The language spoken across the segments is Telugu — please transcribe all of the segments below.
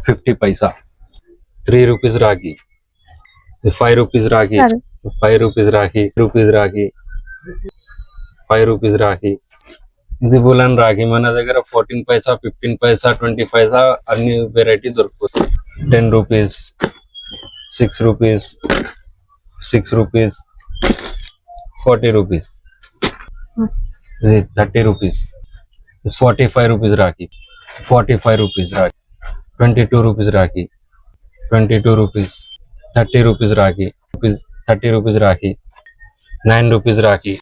50 paisa. 3 rupees ragi. 5 rupees ragi. 5 rupees ragi. Rupees ragi. 5 rupees ragi. ఇది బులన్ రాగి మన దగ్గర 14 పైసా 15 పైసా 20 పైసా అన్ని వెరైటీ దొరుకుతుంది. 10 రూపీస్ 6 రూపీస్ 6 రూపీస్ 40 రూపీస్ ఇది 30 రూపీస్ 45 రూపీస్ రాగి 45 రూపీస్ రాగి 22 రూపీస్ రాగి 22 రూపీస్ 30 రూపీస్ రాగి 30 రూపీస్ రాగి 9 రూపీస్ రాగి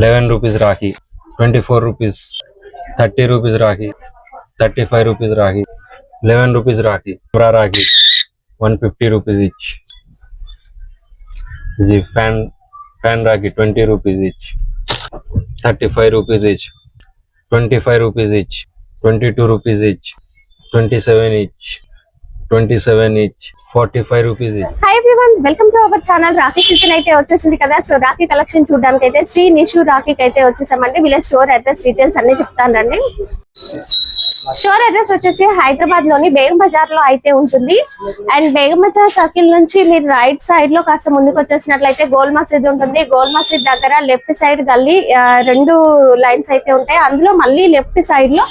11 రూపీస్ రాగి 24 rupees 30 rupees ragi 35 rupees ragi 11 rupees ragi pura ragi 150 rupees each the fan ragi 20 rupees each 35 rupees each 25 rupees each 22 rupees each 27 each 27 each 45 rupees each. Hi everyone, welcome to our channel. Rakhi season అయితే వచ్చేసింది కదా. సో రాఖీ కలెక్షన్ చూడడానికి అయితే శ్రీ నిషు రాఖీకి అయితే వచ్చేసామండి. వీళ్ళ స్టోర్ అడ్రస్ డీటెయిల్స్ అన్ని చెప్తానండి. స్టోర్ అడ్రస్ వచ్చేసి హైదరాబాద్ లోని బేగం బజార్ లో అయితే ఉంటుంది. అండ్ బేగం బజార్ సర్కిల్ నుంచి మీరు రైట్ సైడ్ లో కాస్త ముందుకు వచ్చేసినట్లయితే గోల్ మసీద్ ఉంటుంది. గోల్ మసీద్ దగ్గర లెఫ్ట్ సైడ్ గల్లీ 2 లైన్స్ అయితే ఉంటాయి. అందులో మళ్ళీ లెఫ్ట్ సైడ్ లో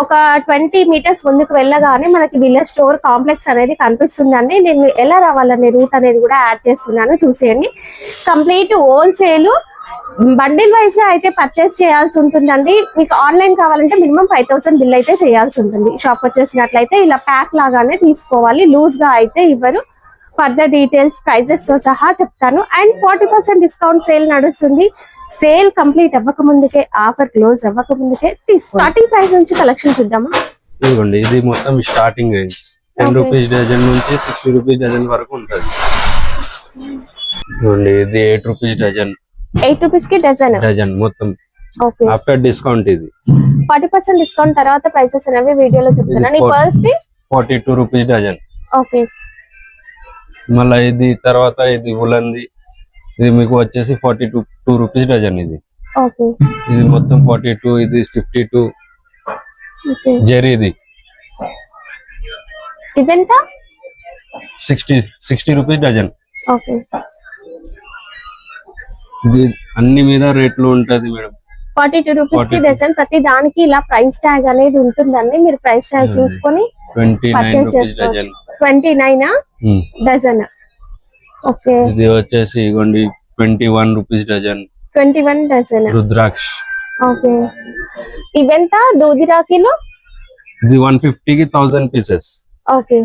ఒక 20 మీటర్స్ ముందుకు వెళ్ళగానే మనకి విలేజ్ స్టోర్ కాంప్లెక్స్ అనేది కనిపిస్తుందండి. నేను ఎలా రావాలనే రూట్ అనేది కూడా యాడ్ చేస్తున్నాను, చూసేయండి. కంప్లీట్ హోల్సేల్ బండిల్ వైజ్ గా అయితే పర్చేస్ చేయాల్సి ఉంటుందండి. మీకు ఆన్లైన్ కావాలంటే మినిమం 5000 బిల్ అయితే చేయాల్సి ఉంటుంది. షాప్ వచ్చేసినట్లయితే ఇలా ప్యాక్ లాగానే తీసుకోవాలి, లూజ్ గా అయితే ఇవ్వరు. ఫర్దర్ డీటెయిల్స్ ప్రైజెస్ తో సహా చెప్తాను. అండ్ 40% డిస్కౌంట్ సేల్ నడుస్తుంది. సేల్ కంప్లీట్ అవ్వక ముందుకే, ఆఫర్ క్లోజ్ అవ్వక ముందుకే తీసుకో. స్టార్టింగ్ ప్రైస్ నుంచి కలెక్షన్ చూద్దామా? ఇదిగోండి, ఇది మొత్తం స్టార్టింగ్ రేంజ్ 10 రూపీస్ డజన్ నుంచి 60 రూపీస్ డజన్ వరకు ఉంటుంది. ఇదిగోండి, ఇది 8 రూపీస్ డజన్. 8 రూపీస్ కి డజన్ మొత్తం. ఓకే, ఆఫ్టర్ డిస్కౌంట్ ఇది 40% డిస్కౌంట్ తర్వాత ప్రైసెస్ అనేవి వీడియోలో చెప్తాను. ఈ పర్స్ ది 42 రూపీస్ డజన్. ఓకే, మళ్ళీ ఇది తర్వాత ఇది ఉలన్ది, ఇది మీకు వచ్చేసి 42 రూపీస్ డజన్. ఇది ఓకే, ఇది మొత్తం 42, ఇది 52. ఓకే, జరీది ఇదెంత? 60 రూపీస్ డజన్. ఓకే, ఇది అన్ని మీద రేట్లు ఉంటది మేడం. 42 రూపీస్ కి డజన్. ప్రతి దానికి ఇలా ప్రైస్ ట్యాగ్ అనేది ఉంటుందండి. మీరు ప్రైస్ ట్యాగ్ చూసుకొని 29 రూపీస్ డజన్. 29 డజన్. ఓకే, ఇది వచ్చేసి ఇగోండి 21 రూపీస్ డజన్. 21 డజన్ రుద్రాక్ష. ఓకే, ఇదెంత? దూది రాఖీలో ఇది 150 కి 1000 పీసెస్. ఓకే,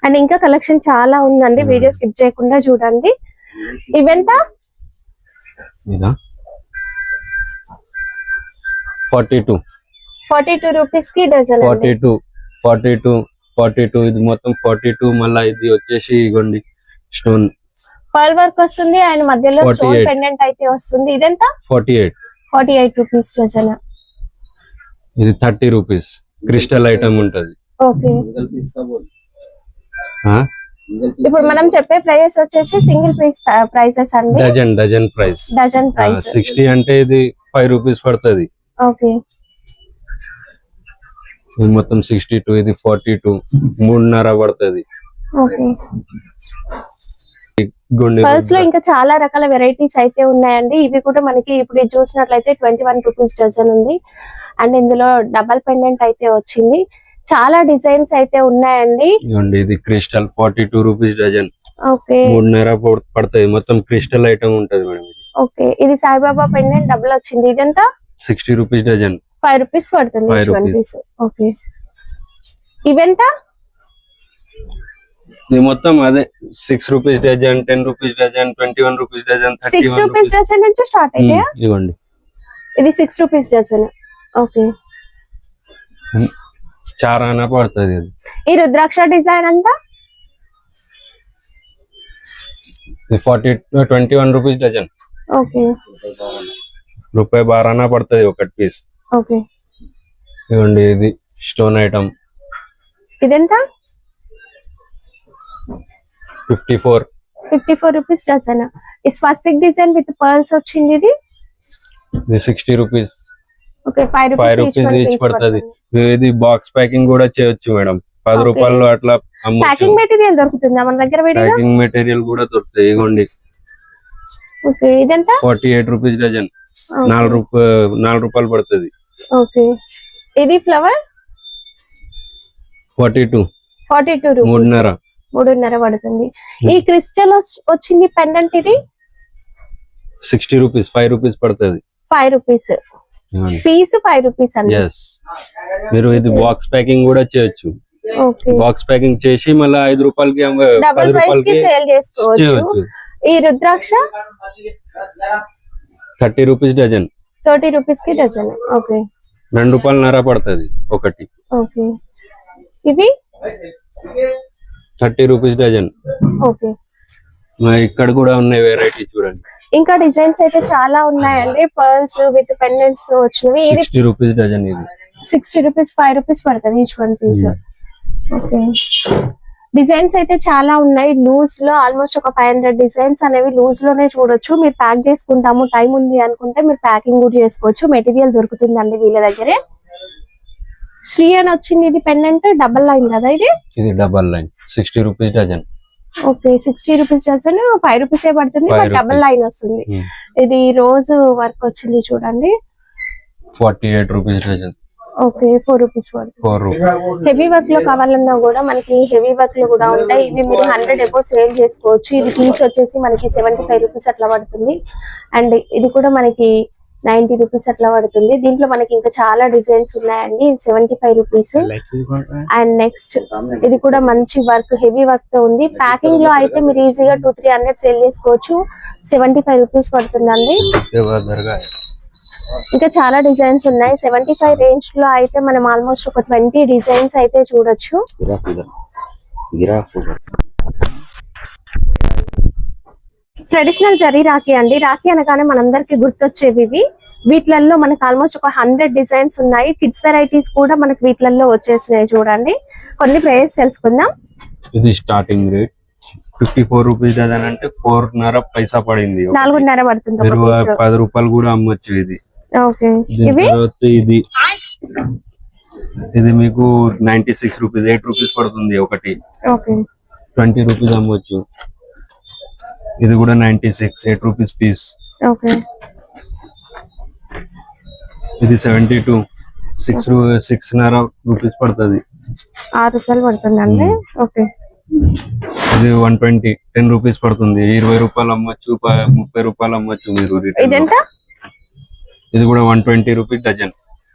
అండ్ ఇంకా కలెక్షన్ చాలా ఉందండి, వీడియో స్కిప్ చేయకుండా చూడండి. ఇవెంత? ఇదా 42 రూపీస్ కి డజన్. 42 ఇది మొత్తం 42. మళ్ళీ ఇది వచ్చేసి ఇగోండి స్టోన్ పర్ల్ వర్క్ వస్తుంది అండ్ మధ్యలో స్టోన్ పెండెంట్ అయితే వస్తుంది. ఇదెంత? 48 రూపీస్ డజన్. ఇది 30 రూపీస్. క్రిస్టల్ ఐటమ్ ఉంటది. ఓకే, ఇప్పుడు మనం చెప్పే ప్రైస్ వచ్చేసి సింగిల్ పీస్ ప్రైసెస్ అండి. Dozen price. 60 అంటే ఇది 5 రూపీస్ పడుతుంది. ఓకే, ఇది మొత్తం 62, ఇది 42, 3.5 పడుతుంది. ఓకే, పర్ల్స్ లో ఇంకా చాలా రకాల వెరైటీస్ అయితే ఉన్నాయండి. ఇవి కూడా మనకి ఇప్పుడు చూసినట్లయితే 21 రూపీస్ డజన్ ఉంది. అండ్ ఇందులో డబల్ పెండెంట్ అయితే వచ్చింది. చాలా డిజైన్స్ అయితే ఉన్నాయండి. ఇది క్రిస్టల్ 42 రూపీస్ డజన్. ఓకే, 3.5 పడుతుంది. మొత్తం క్రిస్టల్ ఐటమ్ ఉంటది మేడం. ఓకే, ఇది సాయిబాబా పెండెంట్ డబుల్ వచ్చింది. ఇదంతా 60 రూపీస్ డజన్. 5 రూపీస్ పడుతుంది. 1 పీస్. ఓకే, ఇవెంత? ఇది మొత్తం అదే 6 rupees dozen, 10 rupees dozen, 21 rupees dozen, 6 rupees dozen నుంచి స్టార్ట్ అయితే ఇవ్వండి. ఇది 6 రూపీస్ డజన్. ఓకే, 4 ఆనా పడుతుంది. ఈ రుద్రాక్ష డిజైన్ అంతా 21 రూపీస్ డజన్. ఓకే, ₹12 ఆనా పడుతుంది ఒకటి పీస్. ఓకే, ఇవ్వండి, ఇది స్టోన్ ఐటమ్. ఇదెంత? 54 రూపీస్ డజన్. ఈ స్వస్తిక్ డిజైన్ విత్ పర్ల్స్ వచ్చింది. ఇది 60 rupees. Okay 5 5 rupees rupees each పడుతుంది. ఇది బాక్స్ ప్యాకింగ్ కూడా చేయొచ్చు మేడం. 10 Okay. రూపాయలు అట్లా అమ్మొచ్చు. ప్యాకింగ్ మెటీరియల్ దొరుకుతుందా మన దగ్గర విడిగా? ప్యాకింగ్ మెటీరియల్ కూడా దొరుకుతాయి. ఇగోండి ఓకే ఇదెంత? 48 రూపీస్ డజన్. 4 రూపాయలు పడుతుంది. ఓకే ఇది ఫ్లవర్ 42 రూపీస్ 3.5 3.5 పడుతుంది. ఈ క్రిస్టల్ వచ్చింది పెండెంట్ ఇది 60 రూపీస్ 5 రూపీస్ పడుతుంది. 5 రూపీస్ పీస్ 5 రూపీస్ అండి. ఎస్ మీరు ఇది బాక్స్ ప్యాకింగ్ కూడా చేయొచ్చు. ఓకే బాక్స్ ప్యాకింగ్ చేసి మళ్ళీ 5 రూపాయలకి డబుల్ 10 ప్రైస్ కి రూపాయలకి సేల్ చేసుకోవచ్చు. చేయవచ్చు. ఈ రుద్రాక్ష 30 రూపీస్ డజన్. 30 రూపీస్ కి డజన్. ఓకే 2 రూపాయలన్నర పడుతుంది ఒకటి. ఓకే ఇవి 30 రూపీస్ డజన్. ఓకే ఇక్కడ కూడా ఉన్నాయి వెరైటీ చూడండి. ఇంకా డిజైన్స్ అయితే చాలా ఉన్నాయండి. పర్ల్స్ విత్ పెండెంట్స్ తో వచ్చినవి. ఇది 60 రూపీస్ డజన్. ఇది 60 రూపీస్ 5 రూపీస్ పడుతుంది each one piece. Okay designs అయితే చాలా ఉన్నాయి. లూజ్ లో ఆల్మోస్ట్ ఒక 500 డిజైన్స్ అనేవి లూజ్ లోనే చూడొచ్చు. మీరు ప్యాక్ చేసుకుంటాము టైం ఉంది అనుకుంటే మీరు ప్యాకింగ్ కూడా చేసుకోవచ్చు. మెటీరియల్ దొరుకుతుందండి వీళ్ళ దగ్గరే. శ్రీ అని వచ్చింది. ఇది పెండెంట్ డబల్ లైన్ కదా ఇది? ఇది double line 60 rupees dozen. Okay 60 rupees dozen 5 రూపీసే పడుతుంది. 5 డబల్ లైన్ వస్తుంది. ఇది రోజు వర్క్ వచ్చింది చూడండి. 48 రూపీస్ డజన్. ఓకే 4 రూపీస్ పడుతుంది. 4 రూపీస్. హెవీ వర్క్ లో కావాలన్నా కూడా మనకి హెవీ వర్క్ లో కూడా ఉంటాయి. ఇవి మీరు 100 ఎబో సేల్ చేసుకోవచ్చు. ఇది పీస్ వచ్చేసి మనకి 75 రూపీస్ అట్లా పడుతుంది. అండ్ ఇది కూడా మనకి 90 రూపీస్ అట్లా పడుతుంది. దీంట్లో మనకి ఇంకా చాలా డిజైన్స్ ఉన్నాయండి. 75 రూపీస్. అండ్ నెక్స్ట్ ఇది కూడా మంచి వర్క్ హెవీ వర్క్ తో ఉంది. ప్యాకింగ్ లో అయితే మీరు ఈజీగా 200-300 సేల్ చేసుకోవచ్చు. 75 రూపీస్ పడుతుందండి. ఇంకా చాలా డిజైన్స్ ఉన్నాయి. 75 రేంజ్ లో అయితే మనం ఆల్మోస్ట్ ఒక 20 డిజైన్స్ అయితే చూడొచ్చు. ట్రెడిషనల్ జరీ రాఖీ అండి. రాఖీ అనగానే మనందరికి గుర్తొచ్చేవి ఇవి. వీటిలలో మనకు ఆల్మోస్ట్ ఒక 100 డిజైన్స్ ఉన్నాయి. కిడ్స్ వెరైటీస్ కూడా మనకి వీటిలలో వచ్చేసినాయి చూడండి. కొన్ని ప్రైస్ తెలుసుకుందాం. ఇది స్టార్టింగ్ రేట్ 54 రూపీస్ డజన్ అంటే 4.5 పైసా పడింది. 4.5 పడుతుంది. 10 రూపాయలు కూడా అమ్మొచ్చు ఇది. ఓకే ఇవి ఇది మీకు 96 రూపీస్ 8 రూపీస్ పడుతుంది ఒకటి. ఓకే 20 రూపీస్ అమ్మొచ్చు. ఇది కూడా 96 8 రూపీస్ పీస్. ఓకే ఇది 72 6.5 రూపీస్ పడుతుంది. 6 రూపాయలు పడుతుందండి. ఓకే ఇది 120 10 రూపీస్ పడుతుంది. 20 రూపాయలు అమ్మొచ్చు 30 రూపాయలు అమ్మొచ్చు మీరు. ఇదెంత? ఇది కూడా 120 రూపీస్ డజన్.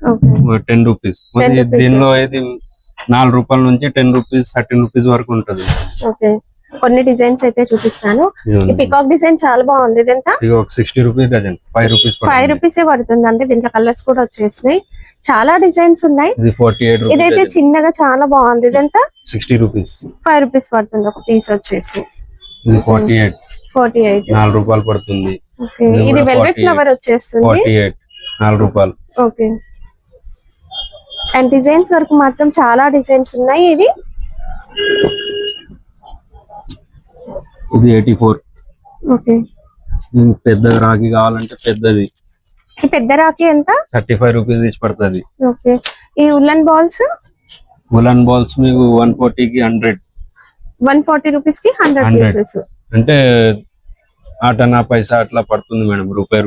Okay 10 rupees. దీనిలో ఇది 4 రూపాయల నుంచి 10 రూపీస్ 13 రూపీస్ వరకు ఉంటది. ఓకే కొన్ని డిజైన్స్ అయితే చూపిస్తాను. ఈ పికాక్ డిజైన్ చాలా బాగుంది. ఇదెంత? ఇది ఒక 60 రూపీస్ డజన్ 5 రూపీస్ 5 రూపీసే పడుతుంది అండి. దీంట్లో కలర్స్ కూడా వచ్చేసినాయి. చాలా డిజైన్స్ ఉన్నాయి. ఇది 48 రూపీస్. ఇదైతే చిన్నగా చాలా బాగుంది. ఇదెంత? 60 రూపీస్ 5 రూపీస్ పడుతుంది ఒక పీస్ వచ్చేసి. ఇది 48 4 రూపాయలు పడుతుంది. ఓకే ఇది వెల్వెట్ ఫ్లవర్ వచ్చేస్తుంది. 48 4 రూపాయలు. ఓకే అండ్ డిజైన్స్ వరకు మాత్రం చాలా డిజైన్స్ ఉన్నాయి. ఇది 84. ఓకే పెద్ద రాఖీ కావాలంటే పెద్దది. ఈ పెద్ద రాఖీ ఎంత? 35 రూపీస్ ఇచ్చి పడుతుంది. ఓకే ఈ ఉల్లన్ బాల్స్ మీకు 140 కి 100 140 రూపీస్ కి 100 పీసెస్ అంటే 8 పైసా అట్లా పడుతుంది మేడం. రూపాయి.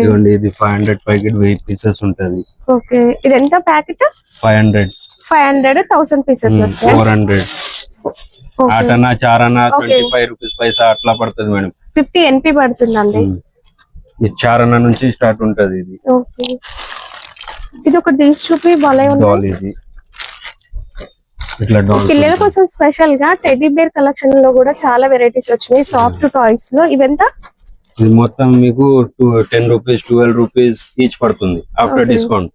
ఇవ్వండి ఇది 500 ప్యాకెట్ 1000 పీసెస్ ఉంటది. ఓకే ఇది ఎంత ప్యాకెట్? 500 1000 పీసెస్ వస్తాయి. 400 8 4 25 రూపీస్ పైసా అట్లా పడుతుంది మేడం. 50 ఎన్పి పడుతుందండి. ఈ 4 నుంచి స్టార్ట్ ఉంటది ఇది. ఓకే ఇది ఒక డీస్ చూపి భలే ఉంది. ఇది ఇట్లా డాల్ పిల్లల కోసం స్పెషల్ గా టెడ్డీ బేర్ కలెక్షన్ లో కూడా చాలా వెరైటీస్ వచ్చినాయి. సాఫ్ట్ టాయ్స్ లో ఇవెంత? ఇది మొత్తం మీకు 10 రూపీస్ 12 రూపీస్ ఈచ్ పడుతుంది ఆఫ్టర్ డిస్కౌంట్.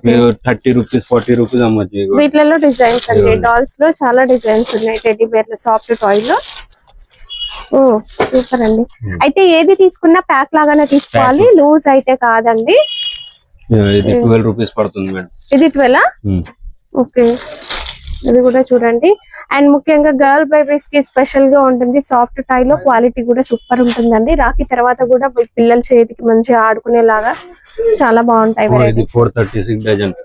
మీరు 30 రూపీస్ 40 రూపీస్ అమ్మచ్చు. వీటిలలో డిజైన్స్ అండి. డాల్స్ లో చాలా డిజైన్స్ ఉన్నాయి. టెడ్డీ బేర్ లో సాఫ్ట్ టాయ్ లో. ఓ సూపర్ అండి. అయితే ఏది తీసుకున్నా ప్యాక్ లాగానే తీసుకోవాలి, లూజ్ అయితే కాదండి. ఇది 12 రూపీస్ పడుతుంది మేడం. ఇది 12. ఓకే ఇది కూడా చూడండి. అండ్ ముఖ్యంగా గర్ల్ బేబీస్ కి స్పెషల్ గా ఉంటుంది. సాఫ్ట్ టై లో క్వాలిటీ కూడా సూపర్ ఉంటుందండి. రాఖీ తర్వాత కూడా పిల్లల చేతికి మంచిగా ఆడుకునేలాగా చాలా బాగుంటాయి ఇది varieties. 436 డజన్.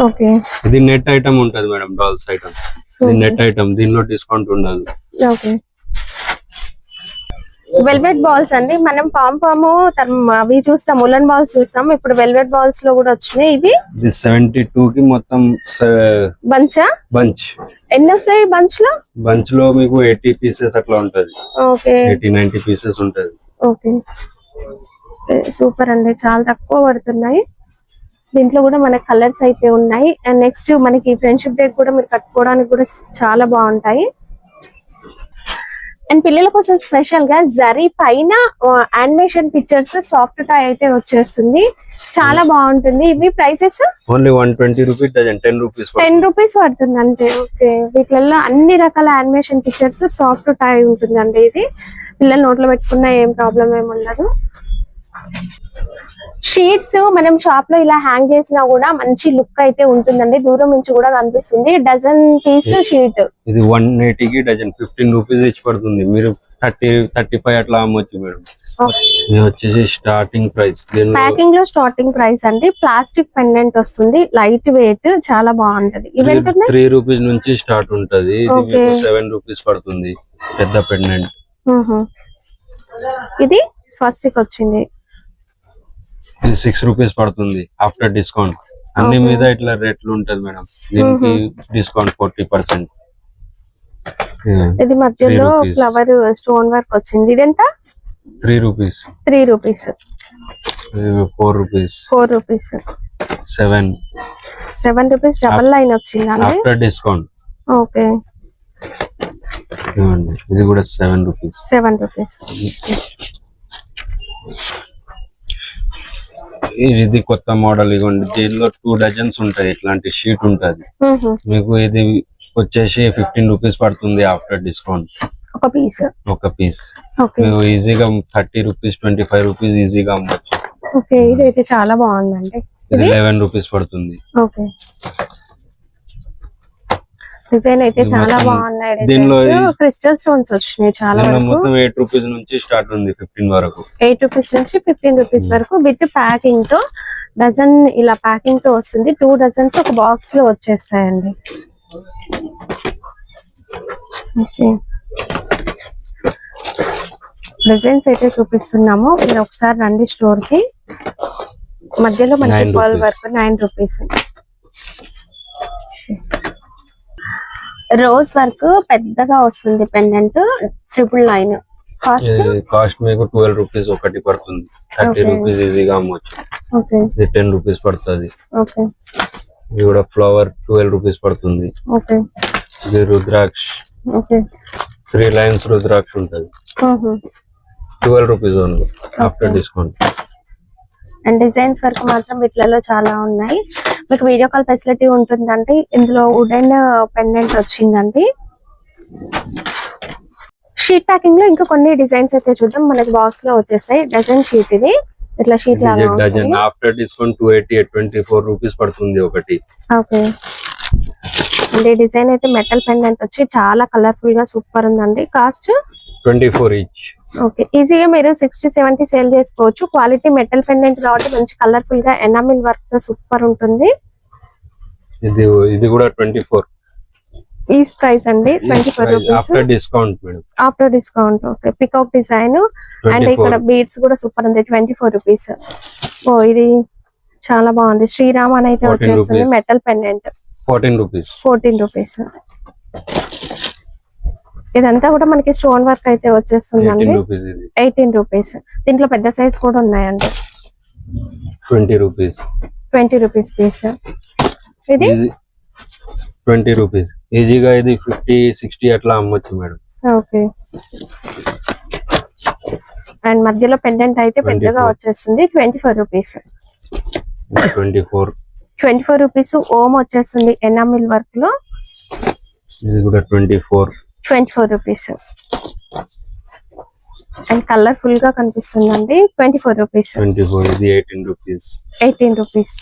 ఓకే ఇది నెట్ ఐటమ్ ఉంటది మేడం, డాల్స్ ఐటమ్. ఇది నెట్ ఐటమ్, దీనిలో డిస్కౌంట్ ఉండదు. ఓకే వెల్వెట్ బాల్స్ అండి. మనం పాంపామ్ అవి చూస్తాం, ఉలన్ బాల్స్ చూస్తాం. ఇప్పుడు వెల్వెట్ బాల్స్ లో కూడా వచ్చినాయి ఇవి. ఇది 72 కి మొత్తం బంచ్. ఎన్ని వస్తాయి బంచ్ లో? బంచ్ లో మీకు 80 పీసెస్ అట్లా ఉంటది. ఓకే 80-90 పీసెస్ ఉంటది. ఓకే సూపర్ అండి, చాలా తక్కువ పడుతున్నాయి. దీంట్లో కూడా మనకి కలర్స్ అయితే ఉన్నాయి. అండ్ నెక్స్ట్ మనకి ఫ్రెండ్షిప్ డే కూడా మీరు కట్టుకోవడానికి కూడా చాలా బాగుంటాయి. అండ్ పిల్లల కోసం స్పెషల్ గా జరీ పైన యానిమేషన్ పిక్చర్స్ సాఫ్ట్ టాయ్ అయితే వచ్చేస్తుంది. చాలా బాగుంటుంది. ఇవి prices only 120 rupees dozen, 10 rupees 10 rupees పడుతుంది అంతే. ఓకే వీటిల్లో అన్ని రకాల యానిమేషన్ పిక్చర్స్ సాఫ్ట్ టాయ్ ఉంటుందండి. ఇది పిల్లలు నోట్లో పెట్టుకున్నా ఏం ప్రాబ్లం ఏమి ఉండదు. షీట్స్ మనం షాప్ లో ఇలా హ్యాంగ్ చేసినా కూడా మంచి లుక్ అయితే ఉంటుందండి. దూరం నుంచి కూడా కనిపిస్తుంది. డజన్ పీస్ షీట్ ఇది 180 కి డజన్, 15 రూపీస్ ఇచ్చి పడుతుంది. మీరు 30-35 అట్లా అమ్మొచ్చు మేడం. ఇది వచ్చేసి స్టార్టింగ్ ప్రైస్. ప్యాకింగ్ లో స్టార్టింగ్ ప్రైస్ అండి. ప్లాస్టిక్ పెండెంట్ వస్తుంది, లైట్ వెయిట్, చాలా బాగుంటది. ఇవి ఎంత? 3 రూపీస్ నుంచి స్టార్ట్ ఉంటది. ఇది మీకు 7 రూపీస్ పడుతుంది పెద్ద పెండెంట్. ఇది స్వస్తిక్ వచ్చింది, ఇది 6 రూపీస్ పడుతుంది ఆఫ్టర్ డిస్కౌంట్. అన్ని మీద ఇట్లా రేట్లు ఉంటది మేడం. దీనికి డిస్కౌంట్ 40%. ఇది మధ్యలో ఫ్లవర్ స్టోన్ వర్క్ వచ్చింది. ఇది ఎంత? 3 rupees. 3 rupees. 4 rupees. 4 rupees. 7 rupees double line వచ్చింది ఆఫ్టర్ డిస్కౌంట్. ఓకే ఇది కూడా 7 రూపీస్. 7 రూపీస్. ఇది కొత్త మోడల్. ఇవ్వండి, దీనిలో 2 డజన్స్ ఉంటాయి. ఇట్లాంటి షీట్ ఉంటది మీకు. ఇది వచ్చేసి 15 రూపీస్ పడుతుంది ఆఫ్టర్ డిస్కౌంట్. ఒక పీస్ మీరు ఈజీగా 30 రూపీస్ 25 రూపీస్ ఈజీగా అమ్మొచ్చు. ఓకే ఇదైతే చాలా బాగుందండి. ఇది 11 రూపీస్ పడుతుంది. ఓకే డిజైన్ అయితే చాలా బాగున్నాయి. దీనిలో క్రిస్టల్ స్టోన్స్ వచ్చినాయి చాలా వరకు. మొత్తం 8 రూపీస్ నుంచి స్టార్ట్ ఉంది 15 వరకు. 8 రూపీస్ నుంచి 15 రూపీస్ వరకు విత్ ప్యాకింగ్ తో. డజన్ ఇలా ప్యాకింగ్ తో వస్తుంది. 2 డజన్స్ ఒక బాక్స్ లో వచ్చేస్తాయండి. ఓకే డిజైన్స్ అయితే చూపిస్తున్నాము. మీరు ఒకసారి రండి స్టోర్ కి. మధ్యలో మనకి 12 వరకు 9 రూపీస్. రోజ్ వర్క్ పెద్దగా వస్తుంది పెండెంట్, 999. కాస్ట్ మీకు 12 రూపీస్ ఒకటి పడుతుంది. 30 రూపీస్ ఈజీగా అమ్మొచ్చు. ఓకే ఇది 10 రూపీస్ పడుతుంది. ఓకే ఇది కూడా ఫ్లవర్ 12 రూపీస్ పడుతుంది. ఓకే ఇది రుద్రాక్ష. ఓకే 3 లైన్స్ రుద్రాక్ష ఉంటది. 12 rupees only after discount. And designs వరకు మాత్రం వీటిలలో చాలా ఉన్నాయి. మీకు వీడియో కాల్ ఫెసిలిటీ ఉంటుందండి. ఇందులో వుడెన్ పెండెంట్ వచ్చిందండి. షీట్ ప్యాకింగ్ లో ఇంకా కొన్ని డిజైన్స్ అయితే చూద్దాం. మనకి బాక్స్ లో వచ్చేసాయి. డజన్ షీట్ ఇది ఇట్లా షీట్ లాగా డజన్ ఆఫ్టర్ డిస్కౌంట్ 280 24 రూపీస్ పడుతుంది ఒకటి. ఓకే అండ్ ఈ డిజైన్ అయితే మెటల్ పెండెంట్ వచ్చి చాలా కలర్ఫుల్ గా సూపర్ ఉందండి. Cost 24 each. ఓకే ఈజీగా మీరు 60-70 సేల్ చేసుకోవచ్చు. క్వాలిటీ మెటల్ పెండెంట్ కాబట్టి మంచి కలర్ఫుల్ గా ఎనామిల్ వర్క్ తో సూపర్ ఉంటుంది. ఇది కూడా 24 ఈ ప్రైస్ అండి. 24 rupees after discount madam. After discount. Okay peacock design and ఇక్కడ బీడ్స్ కూడా సూపర్ ఉంది. 24 రూపీస్. ఓ ఇది చాలా బాగుంది. శ్రీరామ్ అని అయితే వచ్చేస్తుంది మెటల్ పెండెంట్. 14 రూపీస్. 14 రూపీస్. ఇదంతా కూడా మనకి స్టోన్ వర్క్ అయితే వచ్చేస్తుందండి. 18 రూపీస్. దీంట్లో పెద్ద సైజ్ కూడా ఉన్నాయండి. 20 రూపీస్. 20 rupees piece. ఇది 20 రూపీస్. ఈజీగా ఇది 50-60 అట్లా అమ్మొచ్చు మేడం. ఓకే అండ్ మధ్యలో పెండెంట్ అయితే పెద్దగా వచ్చేస్తుంది. 24 రూపీస్. 24 రూపీస్. ఓమ్ వచ్చేస్తుంది ఎనామిల్ వర్క్ లో. ఇది కూడా 24 రూపీస్. అండ్ కలర్ఫుల్ గా కనిపిస్తుందండి. 24 రూపీస్. 24 ఇది 18 rupees. 18 rupees.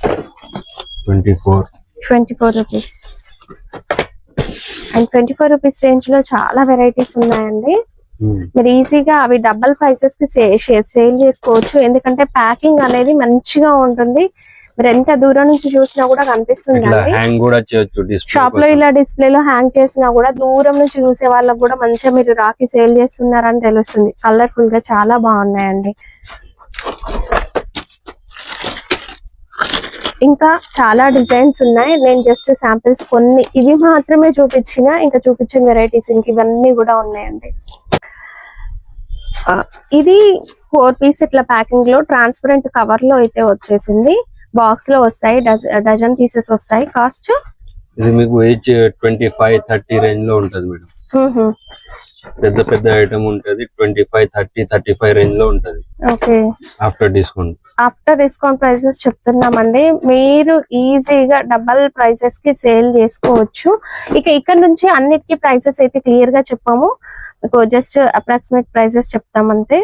24 rupees. And 24 rupees range లో చాలా వెరైటీస్ ఉన్నాయండి. మీరు ఈజీగా అవి డబల్ ప్రైసెస్ కి సేల్ చేసుకోవచ్చు. ఎందుకంటే ప్యాకింగ్ అనేది మంచిగా ఉంటుంది. మీరు ఎంత దూరం నుంచి చూసినా కూడా కనిపిస్తుంది. షాప్ లో ఇలా డిస్ప్లేలో హ్యాంగ్ చేసినా కూడా దూరం నుంచి చూసే వాళ్ళకి కూడా మంచిగా మీరు రాఖీ సేల్ చేస్తున్నారని తెలుస్తుంది. కలర్ఫుల్ గా చాలా బాగున్నాయండి. ఇంకా చాలా డిజైన్స్ ఉన్నాయి. నేను జస్ట్ శాంపిల్స్ కొన్ని ఇవి మాత్రమే చూపించిన, ఇంకా చూపించిన వెరైటీస్ ఇంక ఇవన్నీ కూడా ఉన్నాయండి. ఇది 4 పీస్ ఇట్లా ప్యాకింగ్ లో ట్రాన్స్పరెంట్ కవర్ లో అయితే వచ్చేసింది. బాక్స్ లో వస్తాయి, డజన్ పీసెస్ వస్తాయి. కాస్ట్ ఇది మీకు 25-30 రేంజ్ లో ఉంటది మేడం. పెద్ద పెద్ద ఐటమ్ ఉంటది 25-30-35 రేంజ్ లో ఉంటది. ఓకే, ఆఫ్టర్ డిస్కౌంట్ ప్రైసెస్ చెప్తున్నామండి. మీరు ఈజీగా డబల్ ప్రైసెస్ కి సేల్ చేసుకోవచ్చు. ఇక ఇక్కడ నుంచి అన్నిటికీ ప్రైసెస్ అయితే క్లియర్ గా చెప్పాము, మీకు జస్ట్ అప్రాక్సిమేట్ ప్రైసెస్ చెప్తామంతే.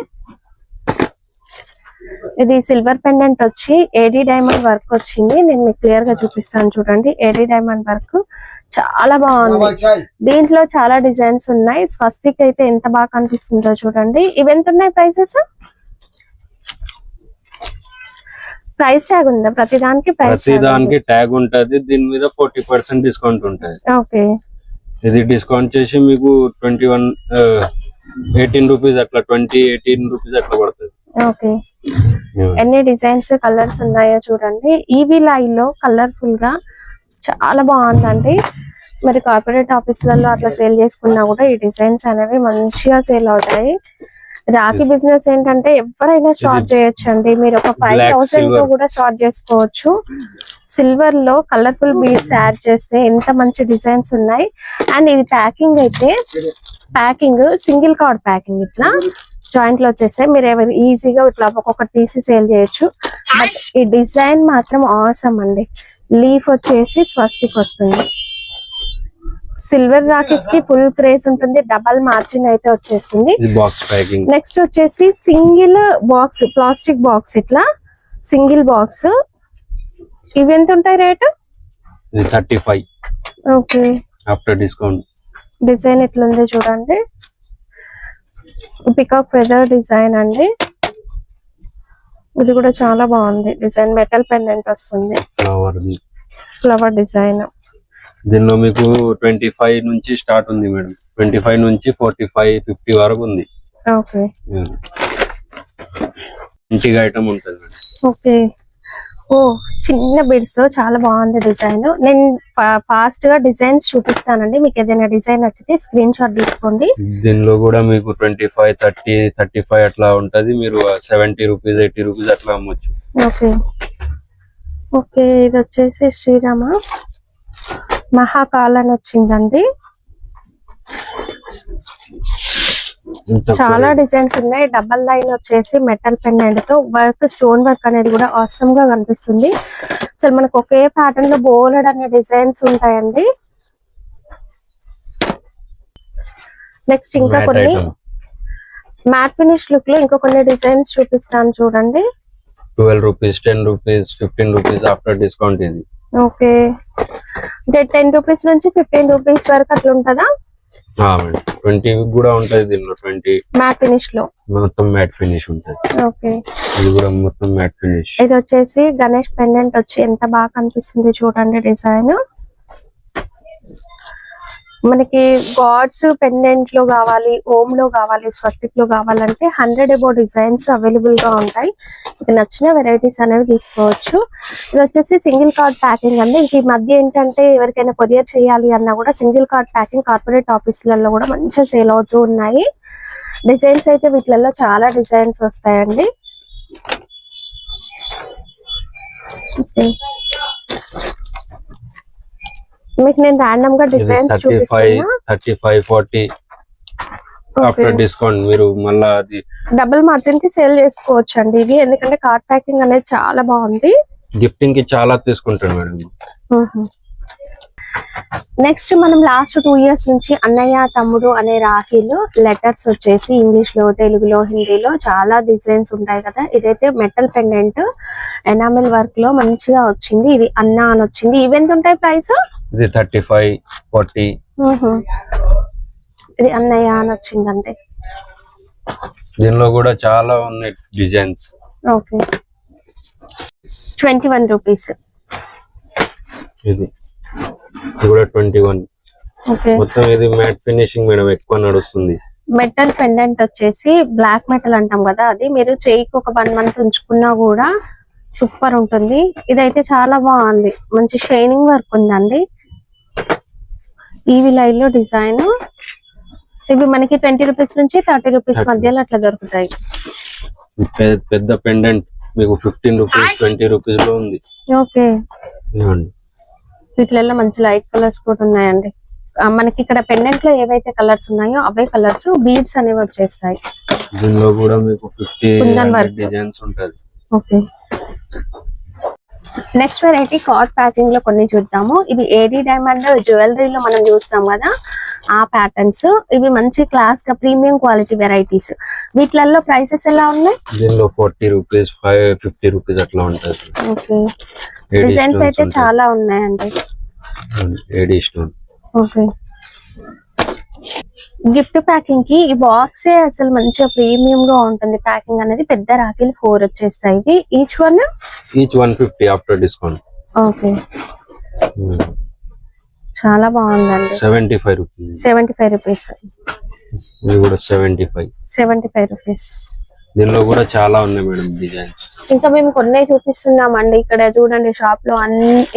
ఇది సిల్వర్ పెండెంట్ వచ్చి ఏడీ డైమండ్ వర్క్ వచ్చింది. నేను మీకు క్లియర్ గా చూపిస్తాను చూడండి. ఏడీ డైమండ్ వర్క్ చాలా బాగుంది. దీంట్లో చాలా డిజైన్స్ ఉన్నాయి. స్వస్తిక్ అయితే ఎంత బాగా కనిపిస్తుందో చూడండి. ఇవి ఎంత ఉన్నాయి ప్రైసెస్? ప్రైస్ ట్యాగ్ ఉందా ప్రతిదానికి? ప్రతిదానికి ట్యాగ్ ఉంటది. దీని మీద 40% డిస్కౌంట్ ఉంటది. ఓకే, ఇది డిస్కౌంట్ చేసి మీకు 18 రూపీస్ అట్లా 18 రూపీస్ అట్లా పడుతుంది. ఓకే, ఎన్ని డిజైన్స్ కలర్స్ ఉన్నాయో చూడండి. ఈవీ లైన్ లో కలర్ఫుల్ గా చాలా బాగుందండి. మరి కార్పొరేట్ ఆఫీసులలో అట్లా సేల్ చేసుకున్నా కూడా ఈ డిజైన్స్ అనేవి మంచిగా సేల్ అవుతాయి. రాఖీ బిజినెస్ ఏంటంటే ఎవరైనా స్టార్ట్ చేయొచ్చు అండి. మీరు ఒక 5,000 తో కూడా స్టార్ట్ చేసుకోవచ్చు. సిల్వర్ లో కలర్ఫుల్ బీడ్స్ యాడ్ చేస్తే ఎంత మంచి డిజైన్స్ ఉన్నాయి. అండ్ ఇది ప్యాకింగ్ అయితే సింగిల్ కార్డ్ ప్యాకింగ్, ఇట్లా జాయింట్ లో వచ్చేస్తే మీరు ఎవరు ఈజీగా ఇట్లా ఒక్కొక్కటి తీసి సేల్ చేయొచ్చు. బట్ ఈ డిజైన్ మాత్రం ఆసమ్ అండి. లీఫ్ వచ్చేసి స్వస్తిక్ వస్తుంది. సిల్వర్ రాఖీస్ కి ఫుల్ క్రేజ్ ఉంటుంది. డబల్ మార్జిన్ అయితే వచ్చేస్తుంది. నెక్స్ట్ వచ్చేసి సింగిల్ బాక్స్, ప్లాస్టిక్ బాక్స్, ఇట్లా సింగిల్ బాక్స్. ఇవి ఎంత ఉంటాయి rate? 35. Okay, after discount. Design ఎట్లుంది చూడండి. పికాక్ ఫెదర్ డిజైన్ అండి. ఇది కూడా చాలా బాగుంది డిజైన్. మెటల్ పెండెంట్ వస్తుంది, ఫ్లవర్ డిజైన్. దీనిలో మీకు 25 నుంచి స్టార్ట్ ఉంది మేడం. 25 నుంచి 45-50 వరకు ఉంది. ఓకే, ఇంటికి ఐటమ్ ఉంటుంది మేడం. ఓకే, ఓ చిన్న బిడ్స్ చాలా బాగుంది డిజైన్. నేను ఫాస్ట్ గా డిజైన్స్ చూపిస్తానండి. మీకు ఏదైనా డిజైన్ నచ్చితే స్క్రీన్ షాట్ తీసుకోండి. దీనిలో కూడా మీకు 25, 30, 35 అట్లా ఉంటది. మీరు 70 రూపీస్ 80 రూపీస్ అట్లా అమ్మొచ్చు. ఓకే, ఓకే, ఇది వచ్చేసి శ్రీరామ మహాకాల్ అని వచ్చిందండి. చాలా డిజైన్స్ ఉన్నాయి. డబల్ లైన్ వచ్చేసి మెటల్ పెండెంట్ తో వర్క్, స్టోన్ వర్క్ అనేది కూడా ఆసమ్ గా కనిపిస్తుంది. అసలు మనకు ఒకే ప్యాటర్న్ లో బోలెడ్ అనే డిజైన్స్ ఉంటాయండి. నెక్స్ట్ ఇంకా కొన్ని మ్యాట్ ఫినిష్ లుక్ లో ఇంకా కొన్ని డిజైన్స్ చూపిస్తాను చూడండి. 12 rupees, 10 rupees, 15 rupees after discount ఇది. ఓకే, అంటే 10 రూపీస్ నుంచి 15 రూపీస్ వరకు అట్లా ఉంటుందా? 20 కూడా ఉంటది. దీనిలో 20 మ్యాట్ ఫినిష్ లో మొత్తం మ్యాట్ ఫినిష్ ఉంటది. ఓకే, ఇది కూడా మొత్తం మ్యాట్ ఫినిష్. ఇది వచ్చేసి గణేష్ పెండెంట్ వచ్చి ఎంత బాగా కనిపిస్తుంది చూడండి డిజైన్. మనకి గాడ్స్ పెండెంట్ లో కావాలి, ఓమ్ లో కావాలి, స్వస్తిక్ లో కావాలంటే 100 అబౌవ్ డిజైన్స్ అవైలబుల్ గా ఉంటాయి. మీకు నచ్చిన వెరైటీస్ అనేవి తీసుకోవచ్చు. ఇది వచ్చేసి సింగిల్ కార్డ్ ప్యాకింగ్ అండి. ఇంక ఈ మధ్య ఏంటంటే ఎవరికైనా కొరియర్ చేయాలి అన్నా కూడా సింగిల్ కార్డ్ ప్యాకింగ్ కార్పొరేట్ ఆఫీసులలో కూడా మంచిగా సేల్ అవుతూ ఉన్నాయి. డిజైన్స్ అయితే వీటిలలో చాలా డిజైన్స్ వస్తాయండి. మీకు నేను రాండమ్ గా డిజైన్స్ చూపిస్తున్నా. 35-40 ఆఫ్టర్ డిస్కౌంట్ మీరు మళ్ళా అది డబుల్ మార్జిన్ కి సేల్ చేసుకోవచ్చు అండి ఇవి. ఎందుకంటే కార్డ్ ప్యాకింగ్ అనేది చాలా బాగుంది. గిఫ్టింగ్ కి చాలా తీసుకుంటారు మేడం. నెక్స్ట్ మనం లాస్ట్ 2 ఇయర్స్ నుంచి అన్నయ్య తమ్ముడు అనే రాఖీలు లెటర్స్ వచ్చేసి ఇంగ్లీష్ లో, తెలుగులో, హిందీలో చాలా డిజైన్స్ ఉంటాయి కదా. ఇదైతే మెటల్ పెండెంట్ ఎనామిల్ వర్క్ లో మంచిగా వచ్చింది. ఇది అన్న అని వచ్చింది. ఇవి ఎంత ఉంటాయి ప్రైస్? ఇది 35-40 ఇది అన్నయ్య అని వచ్చిందంటే దీనిలో కూడా చాలా ఉన్నాయి డిజైన్స్. Okay 21 rupees. ఇది కూడా 21. ఓకే మొత్తం ఇది మ్యాట్ ఫినిషింగ్ మేడం, ఎక్కువ నడుస్తుంది. మెటల్ పెండెంట్ వచ్చేసి బ్లాక్ మెటల్ అంటాం కదా, అది మీరు చేయికి ఒక 1 మంత్ ఉంచుకున్నా కూడా సూపర్ ఉంటుంది. ఇదైతే చాలా బాగుంది, మంచి షైనింగ్ వర్క్ ఉందండి. ఈవి లైన్ లో డిజైన్. ఇవి మనకి 20 రూపీస్ నుంచి 30 రూపీస్ మధ్యలో అట్లా దొరుకుతాయి. పెద్ద పెండెంట్ మీకు 15 రూపీస్ 20 రూపీస్ లో ఉంది. ఓకే వీటిలలో మంచి లైట్ కలర్స్ కూడా ఉన్నాయండి. మనకి ఇక్కడ పెండెంట్ లో ఏవైతే కలర్స్ ఉన్నాయో అవే కలర్స్, బీడ్స్ అనేవి వచ్చేస్తాయి. దీనిలో కూడా మీకు 50 డిజైన్స్ ఉంటది. Okay next variety card packing లో కొన్ని చూద్దాము. ఇవి ఏడీ డైమండ్ జ్యువెలరీలో మనం చూస్తాం కదా ఆ ప్యాటర్న్స్. ఇవి మంచి క్లాస్ గా ప్రీమియం క్వాలిటీ వెరైటీస్. వీటిలలో ప్రైసెస్ ఎలా ఉన్నాయి? దీనిలో 40 రూపీస్ 50 రూపీస్ అట్లా ఉంటది. ఓకే డిజైన్స్ అయితే చాలా ఉన్నాయండి. AD stone. Okay gift packing కి ఈ బాక్స్ అసలు మంచిగా ప్రీమియం గా ఉంటుంది. ప్యాకింగ్ అనేది పెద్ద రాఖీలు 4 వచ్చేస్తాయి. ఇవి ఈచ్ 150 ఆఫ్టర్ డిస్కౌంట్. ఓకే చాలా బాగుందండి. 75 రూపీస్. 75 రూపీస్. ఇది కూడా 75 రూపీస్. దీనిలో కూడా చాలా ఉన్నాయి మేడం డిజైన్స్. ఇంకా మేము కొన్ని చూపిస్తున్నామండి. ఇక్కడ చూడండి షాప్ లో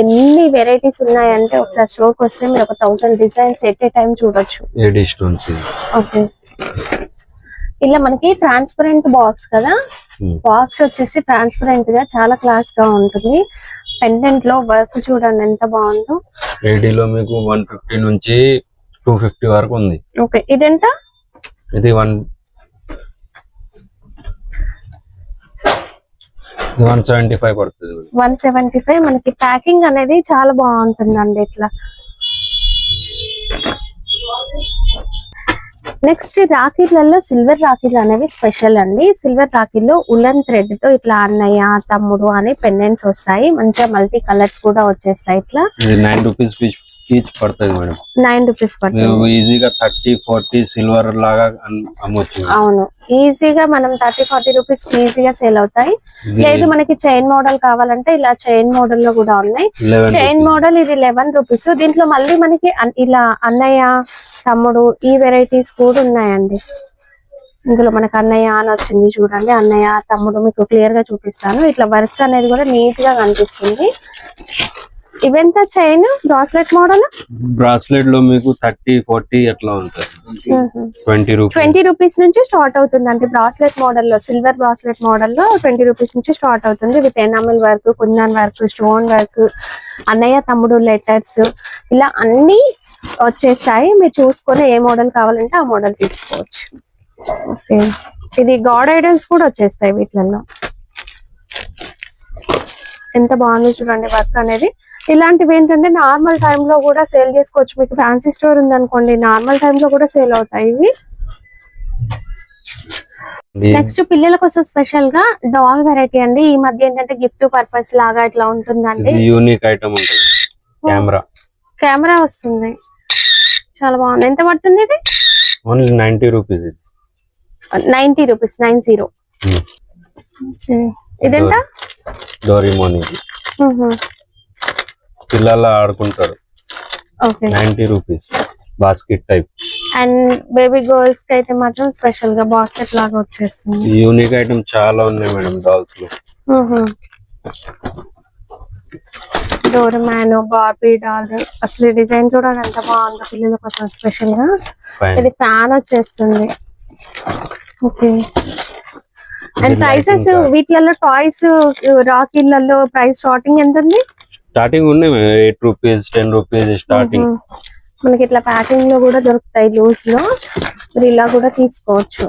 ఎన్ని వెరైటీస్ ఉన్నాయంటే ఒకసారి స్టోర్ కి వస్తే మీరు ఒక 1000 డిజైన్స్ ఎట్ ఏ టైం చూడొచ్చు. AD stones. ఓకే ఇలా మనకి ట్రాన్స్పరెంట్ బాక్స్ కదా, బాక్స్ వచ్చేసి ట్రాన్స్పరెంట్ గా చాలా క్లాస్ గా ఉంటుంది. పెండెంట్ లో వర్క్ చూడండి ఎంత బాగుందో. ఏడీలో మీకు 150 నుంచి 250 వరకు ఉంది. ఓకే ఇదెంత? ఇది 175 పడుతుంది. 175. మనకి ప్యాకింగ్ అనేది చాలా బాగుంటుందండి ఇట్లా. నెక్స్ట్ రాఖీలలో సిల్వర్ రాఖీలు అనేవి స్పెషల్ అండి. సిల్వర్ రాఖీల్లో ఉలన్ థ్రెడ్ తో ఇట్లా అన్నయ్య తమ్ముడు అని పెండెంట్స్ వస్తాయి. మంచిగా మల్టీ కలర్స్ కూడా వచ్చేస్తాయి. ఇట్లా 9 రూపీస్ ఈచ్ పడుతుంది మేడం. 9 రూపీస్ పడుతుంది. ఈజీగా 30-40 సిల్వర్ లాగా అమ్మొచ్చు. అవును ఈజీగా మనం 30-40 రూపీస్ ఈజీగా సేల్ అవుతాయి. లేదు మనకి చైన్ మోడల్ కావాలంటే ఇలా చైన్ మోడల్ లో కూడా ఉన్నాయి. చైన్ మోడల్ ఇది 11 రూపీస్. దీంట్లో మళ్ళీ మనకి ఇలా అన్నయ్య తమ్ముడు ఈ వెరైటీస్ కూడా ఉన్నాయండి. ఇందులో మనకు అన్నయ్య అని వచ్చింది చూడండి. అన్నయ్య తమ్ముడు మీకు క్లియర్ గా చూపిస్తాను. ఇట్లా వర్క్ అనేది కూడా నీట్ గా కనిపిస్తుంది. ఇవెంత చైన్ బ్రాస్లెట్ మోడల్? బ్రాస్లెట్ లో మీకు 30-40 ఎట్లా ఉంటుంది. 20 రూపీస్ నుంచి స్టార్ట్ అవుతుంది అంటే బ్రాస్లెట్ మోడల్ లో, సిల్వర్ బ్రాస్లెట్ మోడల్ లో 20 రూపీస్ నుంచి స్టార్ట్ అవుతుంది. With enamel work, kundan work, stone work, అన్నయ్య తమ్ముడు లెటర్స్ ఇలా అన్ని వచ్చేస్తాయి. మీరు చూసుకొని ఏ మోడల్ కావాలంటే ఆ మోడల్ తీసుకోవచ్చు. ఓకే ఇది గాడ్ ఐడల్స్ కూడా వచ్చేస్తాయి వీటిలలో. ఎంత బాగుంది చూడండి వర్క్ అనేది. ఇలాంటివి ఏంటంటే నార్మల్ టైమ్ లో కూడా సేల్ చేసుకోవచ్చు. మీకు ఫ్యాన్సీ స్టోర్ ఉంది అనుకోండి, నార్మల్ టైమ్ లో కూడా సేల్ అవుతాయి ఇవి. నెక్స్ట్ పిల్లల కోసం స్పెషల్ గా డాల్ వెరైటీ అండి. ఈ మధ్య ఏంటంటే గిఫ్ట్ పర్పస్ లాగా ఇట్లా ఉంటుందండి. యూనిక్ ఐటమ్ ఉంటుంది. కెమెరా వస్తుంది, చాలా బాగుంది. ఎంత పడుతుంది ఇది? Only 90 rupees. 90 రూపీస్ 90. ఇదెంత? డోరేమోన్. పిల్లలు ఆడుకుంటారు. 90 rupees basket type. And baby girls కి అయితే మాత్రం స్పెషల్ గా బాస్కెట్ లాగా వచ్చేస్తుంది. యూనిక్ ఐటమ్ చాలా ఉన్నాయి మేడం డాల్స్ లో. డోరేమాన్, బార్బీ డాల్ అసలు డిజైన్ కూడా ఎంత బాగుందో పిల్లల కోసం స్పెషల్ గా. ఇది ఫ్యాన్ వచ్చేస్తుంది. ఓకే అండ్ ప్రైసెస్ వీటిలలో టాయ్స్ రాఖీలలో ప్రైస్ స్టార్టింగ్ ఎంత ఉంది? స్టార్టింగ్ ఉన్నాయి 8 రూపీస్ 10 రూపీస్ స్టార్టింగ్. మనకి ఇట్లా ప్యాకింగ్ లో కూడా దొరుకుతాయి లూజ్ లో, మీరు ఇలా కూడా తీసుకోవచ్చు.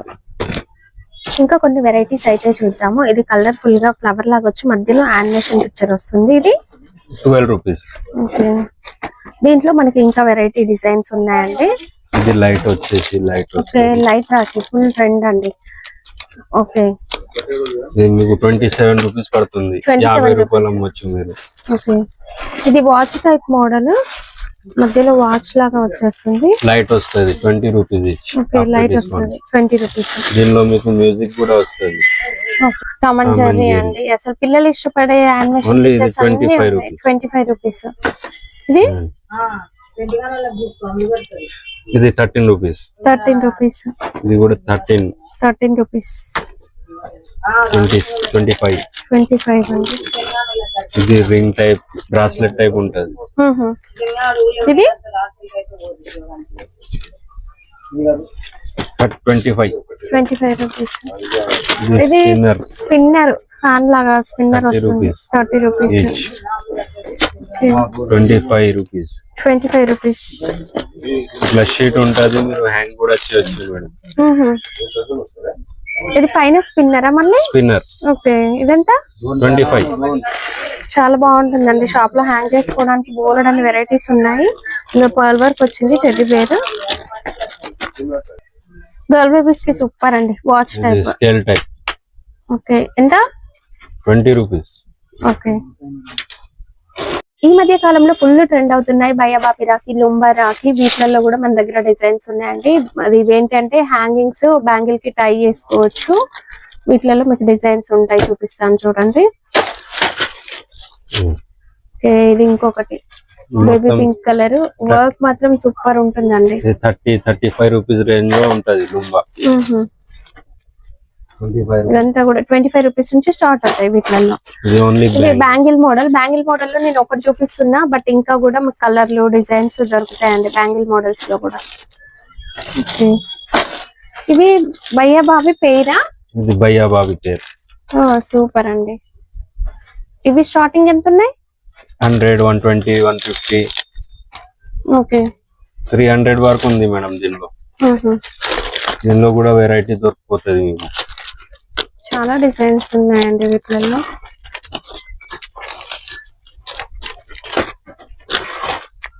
ఇంకా కొన్ని వెరైటీస్ అయితే చూద్దాము. ఇది కలర్ఫుల్ గా ఫ్లవర్ లాగా వచ్చి మధ్యలో యానిమేషన్ పిక్చర్ వస్తుంది. ఇది 12 రూపీస్. ఓకే దీంట్లో మనకి ఇంకా వెరైటీ డిజైన్స్ ఉన్నాయండి. ఇది లైట్ వచ్చేసి okay light Rakhi full trend అండి. ఓకే ఇది మీకు 27 రూపీస్ పడుతుంది. 50 రూపాయలు అమ్మొచ్చు మీరు. ఓకే ఇది వాచ్ టైప్ మోడల్. మధ్యలో వాచ్ లాగా వచ్చేస్తుంది. లైట్ వస్తుంది 20 రూపీస్ ఇచ్చి. ఓకే, లైట్ వస్తుంది 20 రూపీస్. దీనిలో మీకు మ్యూజిక్ కూడా వస్తుంది. టామ్ అండ్ జెర్రీ అండి, అసలు పిల్లలు ఇష్టపడే యానిమేషన్ Only పిక్చర్స్ అన్ని 25 ఉన్నాయి. 25 రూపీస్. ఇది ఇది 13 రూపీస్. 13 రూపీస్. ఇది కూడా 13 రూపీస్. 25 అండి. ఇది రింగ్ టైప్ బ్రాస్లెట్ టైప్ ఉంటది. ఇది 25 రూపీస్. ఇది స్పిన్నర్ ఫ్యాన్ లాగా స్పిన్నర్ వస్తుంది. 30 రూపీస్. 25 రూపీస్. 25 రూపీస్. ఇట్లా షీట్ ఉంటది, మీరు హ్యాంగ్ కూడా చేయొచ్చు మేడం. ఇది పైన స్పిన్నరా మళ్ళీ? స్పిన్నర్. ఓకే, ఇదంతా 25. చాలా బాగుంటుందండి. షాప్ లో హ్యాంగ్ చేసుకోవడానికి బోలెడన్ని వెరైటీస్ ఉన్నాయి. ఇంకా పర్ల్ వర్క్ వచ్చింది. టెడ్డీ బేర్ గర్ల్ బేబీస్ కి సూపర్ అండి. Watch type, scale type. Okay, ఎంత? 20 రూపీస్. ఓకే. ఈ మధ్య కాలంలో ఫుల్ ట్రెండ్ అవుతున్నాయి బయ్యాబాబి రాఖీ, లుంబా రాఖీ. వీటిలలో కూడా మన దగ్గర డిజైన్స్ ఉన్నాయండి. అది ఏంటంటే హ్యాంగింగ్స్ బ్యాంగిల్ కి టై చేసుకోవచ్చు. వీటిలలో మీకు డిజైన్స్ ఉంటాయి, చూపిస్తాను చూడండి. ఓకే, ఇది ఇంకొకటి బేబీ పింక్ కలర్. వర్క్ మాత్రం సూపర్ ఉంటుందండి. 30-35 రూపీస్ రేంజ్ లో ఉంటది లుంబా. ఇదంతా కూడా 25 రూపీస్ నుంచి స్టార్ట్ అవుతాయి వీటిలలో. ఇది బ్యాంగిల్ మోడల్. బ్యాంగిల్ మోడల్ లో నేను ఒకటి చూపిస్తున్నా, బట్ ఇంకా కూడా మీకు కలర్లు డిజైన్స్ దొరుకుతాయండి బ్యాంగిల్ మోడల్స్ లో కూడా. ఇవి బయ్యాబాబి పేరా? ఇది బయ్యాబాబి పేరు. సూపర్ అండి. ఇవి స్టార్టింగ్ ఎంత ఉన్నాయి? 100, 120, 150. ఓకే, 300 వరకు ఉంది మేడం దీనిలో. దీనిలో కూడా వెరైటీ దొరికిపోతుంది మీకు. చాలా డిజైన్స్ ఉన్నాయండి వీటిలలో.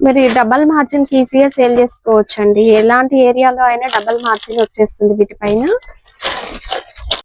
మరి డబల్ మార్జిన్ కి ఈజీగా సేల్ చేసుకోవచ్చు అండి. ఎలాంటి ఏరియాలో అయినా డబల్ మార్జిన్ వచ్చేస్తుంది వీటిపైన.